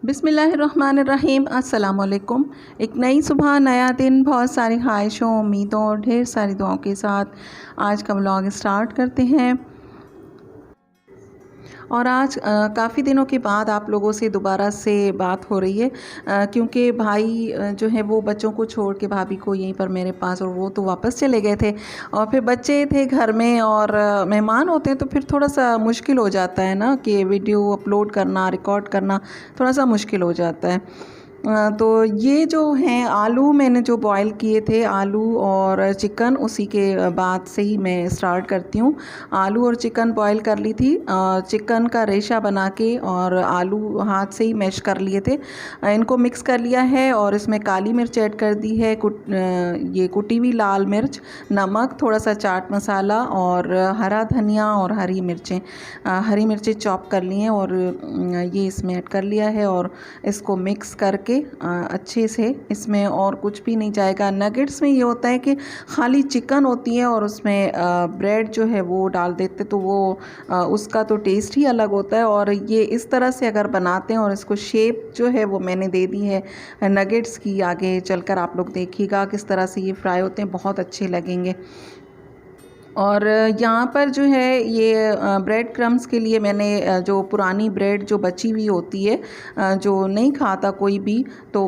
बिस्मिल्लाहिर्रहमानिर्रहीम। अस्सलाम वालेकुम। एक नई सुबह, नया दिन, बहुत सारी ख्वाहिशों, उम्मीदों और ढेर सारी दुआओं के साथ आज का व्लॉग स्टार्ट करते हैं। और आज काफ़ी दिनों के बाद आप लोगों से दोबारा से बात हो रही है, क्योंकि भाई जो है वो बच्चों को छोड़ के भाभी को यहीं पर मेरे पास, और वो तो वापस चले गए थे और फिर बच्चे थे घर में और मेहमान होते हैं तो फिर थोड़ा सा मुश्किल हो जाता है ना कि वीडियो अपलोड करना, रिकॉर्ड करना थोड़ा सा मुश्किल हो जाता है। तो ये जो हैं आलू मैंने जो बॉईल किए थे, आलू और चिकन, उसी के बाद से ही मैं स्टार्ट करती हूँ। आलू और चिकन बॉईल कर ली थी, चिकन का रेशा बना के और आलू हाथ से ही मैश कर लिए थे। इनको मिक्स कर लिया है और इसमें काली मिर्च ऐड कर दी है, ये कुटी हुई लाल मिर्च, नमक, थोड़ा सा चाट मसाला और हरा धनिया और हरी मिर्चें चॉप कर ली हैं और ये इसमें ऐड कर लिया है और इसको मिक्स करके अच्छे से, इसमें और कुछ भी नहीं जाएगा। नगेट्स में ये होता है कि खाली चिकन होती है और उसमें ब्रेड जो है वो डाल देते तो वो उसका तो टेस्ट ही अलग होता है। और ये इस तरह से अगर बनाते हैं और इसको शेप जो है वो मैंने दे दी है नगेट्स की, आगे चलकर आप लोग देखिएगा किस तरह से ये फ्राई होते हैं, बहुत अच्छे लगेंगे। और यहाँ पर जो है ये ब्रेड क्रम्स के लिए मैंने जो पुरानी ब्रेड जो बची हुई होती है, जो नहीं खाता कोई भी, तो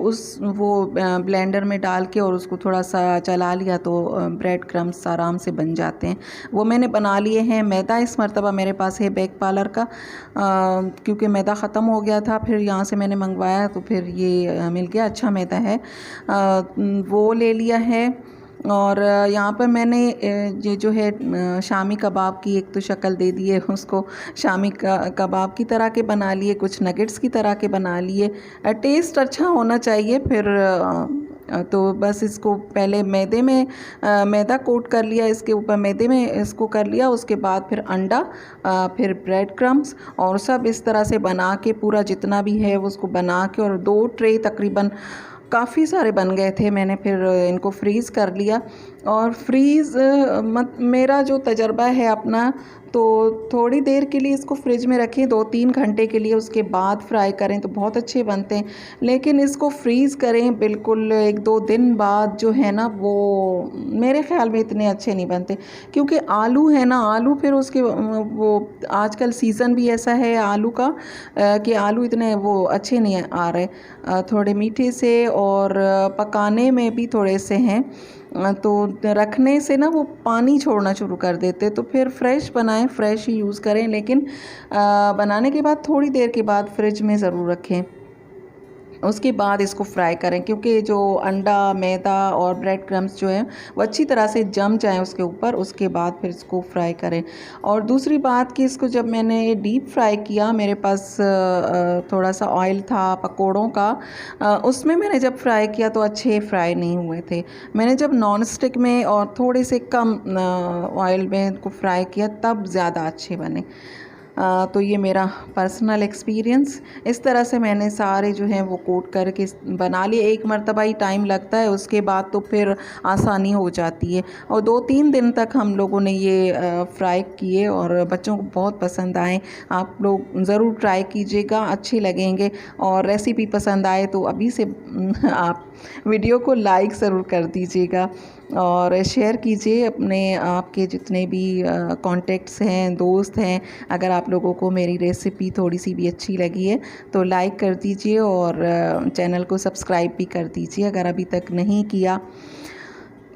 वो ब्लेंडर में डाल के और उसको थोड़ा सा चला लिया तो ब्रेड क्रम्स आराम से बन जाते हैं। वो मैंने बना लिए हैं। मैदा इस मरतबा मेरे पास है बेक पार्लर का, क्योंकि मैदा ख़त्म हो गया था, फिर यहाँ से मैंने मंगवाया तो फिर ये मिल गया, अच्छा मैदा है। वो ले लिया है। और यहाँ पर मैंने ये जो है शामी कबाब की एक तो शक्ल दे दी है, उसको शामी कबाब की तरह के बना लिए, कुछ नगेट्स की तरह के बना लिए। टेस्ट अच्छा होना चाहिए। फिर तो बस इसको पहले मैदा कोट कर लिया, इसके ऊपर मैदे में इसको कर लिया, उसके बाद फिर अंडा, फिर ब्रेड क्रम्स और सब इस तरह से बना के पूरा जितना भी है उसको बना के, और 2 ट्रे तकरीबन काफ़ी सारे बन गए थे। मैंने फिर इनको फ्रीज़ कर लिया और मेरा जो तजर्बा है अपना, तो थोड़ी देर के लिए इसको फ्रिज में रखें, 2-3 घंटे के लिए, उसके बाद फ्राई करें तो बहुत अच्छे बनते हैं। लेकिन इसको फ्रीज़ करें बिल्कुल 1-2 दिन बाद जो है ना, वो मेरे ख़्याल में इतने अच्छे नहीं बनते, क्योंकि आलू है ना, आलू फिर उसके वो आजकल सीज़न भी ऐसा है आलू का कि आलू इतने वो अच्छे नहीं आ रहे, थोड़े मीठे से और पकाने में भी थोड़े से हैं, तो रखने से ना वो पानी छोड़ना शुरू कर देते। तो फिर फ्रेश बनाएं, फ्रेश ही यूज़ करें, लेकिन बनाने के बाद थोड़ी देर के बाद फ्रिज में ज़रूर रखें, उसके बाद इसको फ्राई करें, क्योंकि जो अंडा, मैदा और ब्रेड क्रम्स जो हैं वो अच्छी तरह से जम जाएं उसके ऊपर, उसके बाद फिर इसको फ्राई करें। और दूसरी बात कि इसको जब मैंने डीप फ्राई किया, मेरे पास थोड़ा सा ऑयल था पकोड़ों का, उसमें मैंने जब फ्राई किया तो अच्छे फ्राई नहीं हुए थे। मैंने जब नॉन स्टिक में और थोड़े से कम ऑयल में इनको फ्राई किया तब ज़्यादा अच्छे बने। तो ये मेरा पर्सनल एक्सपीरियंस, इस तरह से मैंने सारे जो हैं वो कोट करके बना लिए। एक मरतबा ही टाइम लगता है, उसके बाद तो फिर आसानी हो जाती है। और 2-3 दिन तक हम लोगों ने ये फ्राई किए और बच्चों को बहुत पसंद आए। आप लोग ज़रूर ट्राई कीजिएगा, अच्छे लगेंगे। और रेसिपी पसंद आए तो अभी से आप वीडियो को लाइक ज़रूर कर दीजिएगा और शेयर कीजिए अपने, आपके जितने भी कॉन्टेक्ट्स हैं, दोस्त हैं। अगर आप लोगों को मेरी रेसिपी थोड़ी सी भी अच्छी लगी है तो लाइक कर दीजिए और चैनल को सब्सक्राइब भी कर दीजिए अगर अभी तक नहीं किया।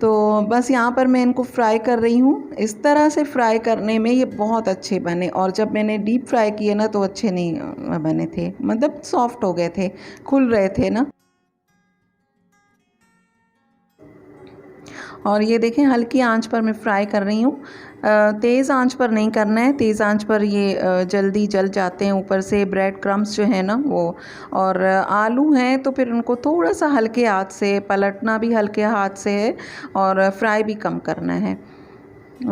तो बस यहाँ पर मैं इनको फ्राई कर रही हूँ। इस तरह से फ्राई करने में ये बहुत अच्छे बने, और जब मैंने डीप फ्राई किए ना तो अच्छे नहीं बने थे, मतलब सॉफ्ट हो गए थे, खुल रहे थे ना। और ये देखें हल्की आंच पर मैं फ्राई कर रही हूँ, तेज़ आंच पर नहीं करना है, तेज़ आंच पर ये जल्दी जल जाते हैं ऊपर से ब्रेड क्रम्स जो है ना वो। और आलू हैं तो फिर उनको थोड़ा सा हल्के हाथ से पलटना भी हल्के हाथ से है और फ्राई भी कम करना है।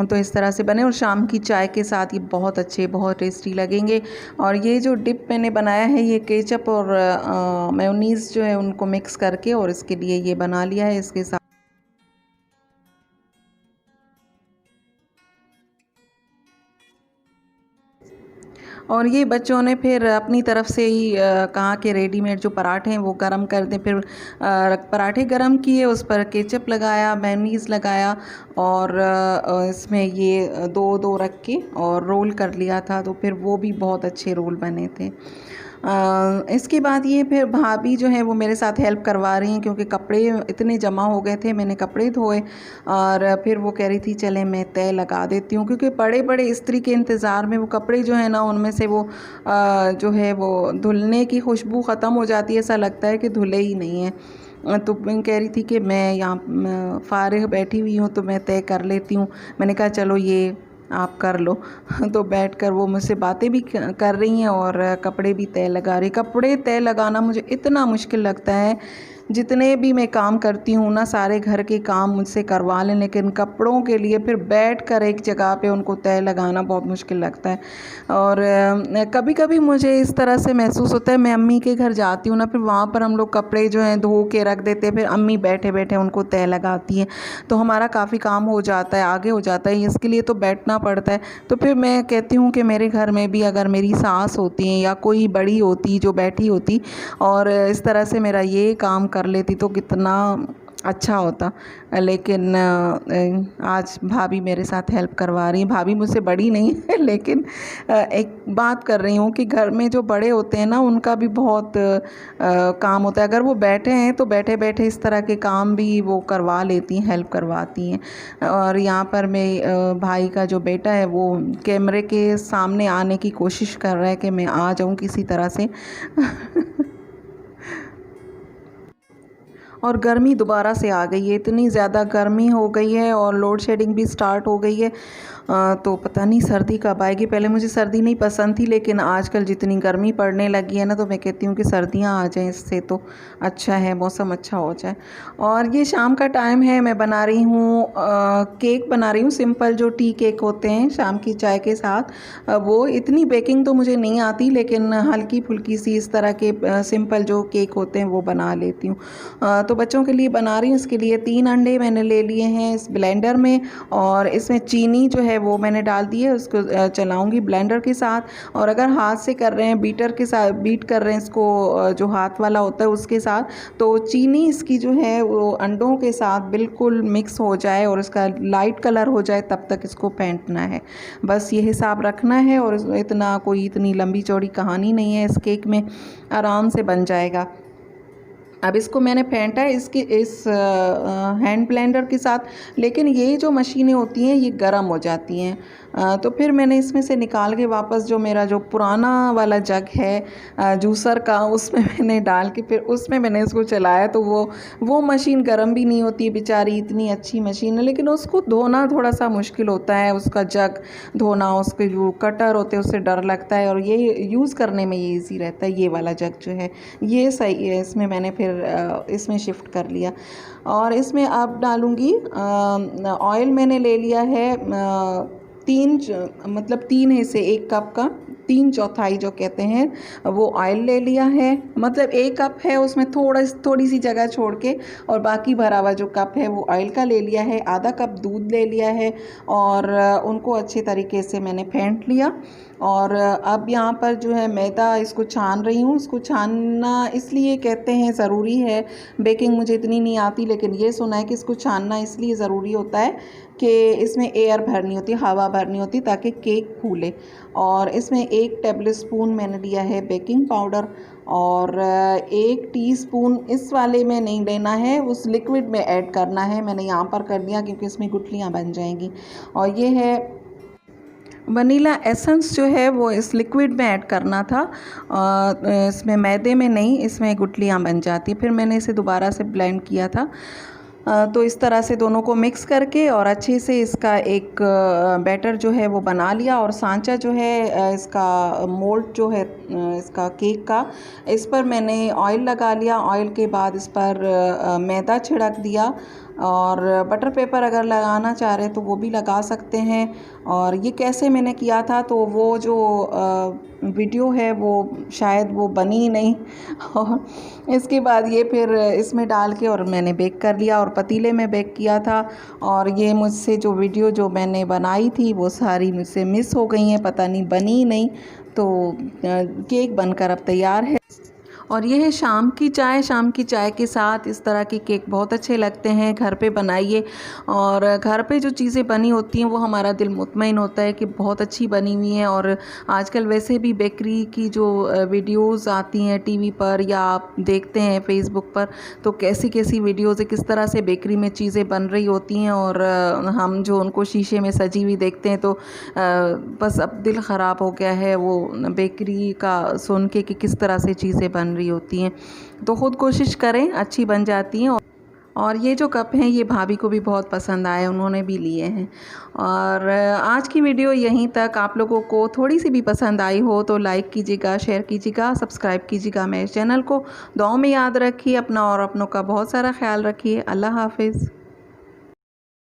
तो इस तरह से बने और शाम की चाय के साथ ये बहुत अच्छे, बहुत टेस्टी लगेंगे। और ये जो डिप मैंने बनाया है, ये केचप और मेयोनीज़ जो है उनको मिक्स करके और इसके लिए ये बना लिया है। इसके साथ और ये बच्चों ने फिर अपनी तरफ से ही कहा कि रेडीमेड जो पराठे हैं वो गरम कर दें। फिर पराठे गरम किए, उस पर केचप लगाया, मेयोनीज़ लगाया और इसमें ये दो दो रख के और रोल कर लिया था, तो फिर वो भी बहुत अच्छे रोल बने थे। इसके बाद ये फिर भाभी जो है वो मेरे साथ हेल्प करवा रही हैं, क्योंकि कपड़े इतने जमा हो गए थे, मैंने कपड़े धोए और फिर वो कह रही थी चले मैं तय लगा देती हूँ, क्योंकि बड़े बड़े इस्त्री के इंतज़ार में वो कपड़े जो है ना उनमें से वो जो है वो धुलने की खुशबू ख़त्म हो जाती है, ऐसा लगता है कि धुले ही नहीं है। तो मैं कह रही थी कि मैं यहाँ फ़ारिग बैठी हुई हूँ तो मैं तय कर लेती हूँ। मैंने कहा चलो ये आप कर लो। तो बैठकर वो मुझसे बातें भी कर रही हैं और कपड़े भी तय लगा रही। कपड़े तय लगाना मुझे इतना मुश्किल लगता है, जितने भी मैं काम करती हूँ ना सारे घर के काम मुझसे करवा लें, लेकिन कपड़ों के लिए फिर बैठकर एक जगह पे उनको तय लगाना बहुत मुश्किल लगता है। और कभी कभी मुझे इस तरह से महसूस होता है, मैं अम्मी के घर जाती हूँ ना, फिर वहाँ पर हम लोग कपड़े जो हैं धो के रख देते हैं, फिर अम्मी बैठे बैठे उनको तय लगाती हैं, तो हमारा काफ़ी काम हो जाता है, आगे हो जाता है, इसके लिए तो बैठना पड़ता है। तो फिर मैं कहती हूँ कि मेरे घर में भी अगर मेरी सास होती हैं या कोई बड़ी होती जो बैठी होती और इस तरह से मेरा ये काम कर लेती तो कितना अच्छा होता। लेकिन आज भाभी मेरे साथ हेल्प करवा रही हैं। भाभी मुझसे बड़ी नहीं है लेकिन एक बात कर रही हूँ कि घर में जो बड़े होते हैं ना उनका भी बहुत काम होता है। अगर वो बैठे हैं तो बैठे बैठे इस तरह के काम भी वो करवा लेती हैं, हेल्प करवाती हैं। और यहाँ पर मैं भाई का जो बेटा है वो कैमरे के सामने आने की कोशिश कर रहा है कि मैं आ जाऊँ किसी तरह से। और गर्मी दोबारा से आ गई है, इतनी ज़्यादा गर्मी हो गई है और लोड शेडिंग भी स्टार्ट हो गई है। तो पता नहीं सर्दी कब आएगी। पहले मुझे सर्दी नहीं पसंद थी, लेकिन आजकल जितनी गर्मी पड़ने लगी है ना तो मैं कहती हूँ कि सर्दियाँ आ जाएं, इससे तो अच्छा है मौसम अच्छा हो जाए। और ये शाम का टाइम है, मैं बना रही हूँ केक बना रही हूँ, सिंपल जो टी केक होते हैं शाम की चाय के साथ। वो इतनी बेकिंग तो मुझे नहीं आती, लेकिन हल्की फुल्की सी इस तरह के सिंपल जो केक होते हैं वो बना लेती हूँ। तो बच्चों के लिए बना रही हूँ। इसके लिए 3 अंडे मैंने ले लिए हैं इस ब्लेंडर में, और इसमें चीनी जो है वो मैंने डाल दी है, उसको चलाऊंगी ब्लेंडर के साथ। और अगर हाथ से कर रहे हैं, बीटर के साथ बीट कर रहे हैं इसको, जो हाथ वाला होता है उसके साथ, तो चीनी इसकी जो है वो अंडों के साथ बिल्कुल मिक्स हो जाए और इसका लाइट कलर हो जाए तब तक इसको फेंटना है। बस ये हिसाब रखना है और इतना कोई इतनी लंबी चौड़ी कहानी नहीं है, इस केक में आराम से बन जाएगा। अब इसको मैंने फेंटा है इस हैंड ब्लेंडर के साथ, लेकिन ये जो मशीनें होती हैं ये गर्म हो जाती हैं। तो फिर मैंने इसमें से निकाल के वापस जो मेरा जो पुराना वाला जग है जूसर का, उसमें मैंने डाल के फिर उसमें मैंने इसको चलाया। तो वो मशीन गर्म भी नहीं होती है बेचारी, इतनी अच्छी मशीन है, लेकिन उसको धोना थोड़ा सा मुश्किल होता है, उसका जग धोना, उसके जो कटर होते हैं उससे डर लगता है। और ये यूज़ करने में ये ईजी रहता है। ये वाला जग जो है ये सही है, इसमें मैंने फिर इसमें शिफ्ट कर लिया। और इसमें अब डालूँगी ऑयल। मैंने ले लिया है मतलब 3 हिस्से 1 कप का 3/4 जो कहते हैं वो ऑयल ले लिया है। मतलब 1 कप है उसमें थोड़ी सी जगह छोड़ के, और बाकी भरा हुआ जो कप है वो ऑयल का ले लिया है। आधा कप दूध ले लिया है और उनको अच्छे तरीके से मैंने फेंट लिया। और अब यहाँ पर जो है मैदा इसको छान रही हूँ। इसको छानना इसलिए कहते हैं ज़रूरी है, बेकिंग मुझे इतनी नहीं आती, लेकिन ये सुना है कि इसको छानना इसलिए ज़रूरी होता है कि इसमें एयर भरनी होती है, हवा भरनी होती है ताकि केक फूले। और इसमें 1 टेबल स्पून मैंने लिया है बेकिंग पाउडर, और 1 टीस्पून इस वाले में नहीं लेना है, उस लिक्विड में ऐड करना है। मैंने यहाँ पर कर दिया क्योंकि इसमें गुठलियाँ बन जाएंगी। और ये है वनीला एसेंस जो है वो इस लिक्विड में ऐड करना था, इसमें मैदे में नहीं, इसमें गुठलियाँ बन जाती। फिर मैंने इसे दोबारा से ब्लेंड किया था। तो इस तरह से दोनों को मिक्स करके और अच्छे से इसका एक बैटर जो है वो बना लिया। और सांचा जो है इसका मोल्ड जो है इसका केक का, इस पर मैंने ऑयल लगा लिया। ऑयल के बाद इस पर मैदा छिड़क दिया, और बटर पेपर अगर लगाना चाह रहे तो वो भी लगा सकते हैं। और ये कैसे मैंने किया था तो वो जो वीडियो है वो शायद वो बनी ही नहीं। और इसके बाद ये फिर इसमें डाल के और मैंने बेक कर लिया, और पतीले में बेक किया था। और ये मुझसे जो वीडियो जो मैंने बनाई थी वो सारी मुझसे मिस हो गई हैं, पता नहीं बनी ही नहीं। तो केक बनकर अब तैयार है। और ये है शाम की चाय। शाम की चाय के साथ इस तरह के केक बहुत अच्छे लगते हैं। घर पे बनाइए, और घर पे जो चीज़ें बनी होती हैं वो हमारा दिल मुतमईन होता है कि बहुत अच्छी बनी हुई हैं। और आजकल वैसे भी बेकरी की जो वीडियोज़ आती हैं टीवी पर या आप देखते हैं फेसबुक पर, तो कैसी कैसी वीडियोज़ किस तरह से बेकरी में चीज़ें बन रही होती हैं, और हम जो उनको शीशे में सजी हुई देखते हैं तो बस अब दिल ख़राब हो गया है वो बेकरी का सुन के कि किस तरह से चीज़ें बन रही होती हैं। तो ख़ुद कोशिश करें, अच्छी बन जाती हैं। और ये जो कप हैं ये भाभी को भी बहुत पसंद आए, उन्होंने भी लिए हैं। और आज की वीडियो यहीं तक। आप लोगों को थोड़ी सी भी पसंद आई हो तो लाइक कीजिएगा, शेयर कीजिएगा, सब्सक्राइब कीजिएगा मेरे चैनल को। दुआओं में याद रखिए अपना और अपनों का बहुत सारा ख्याल रखिए। अल्लाह हाफ़िज़।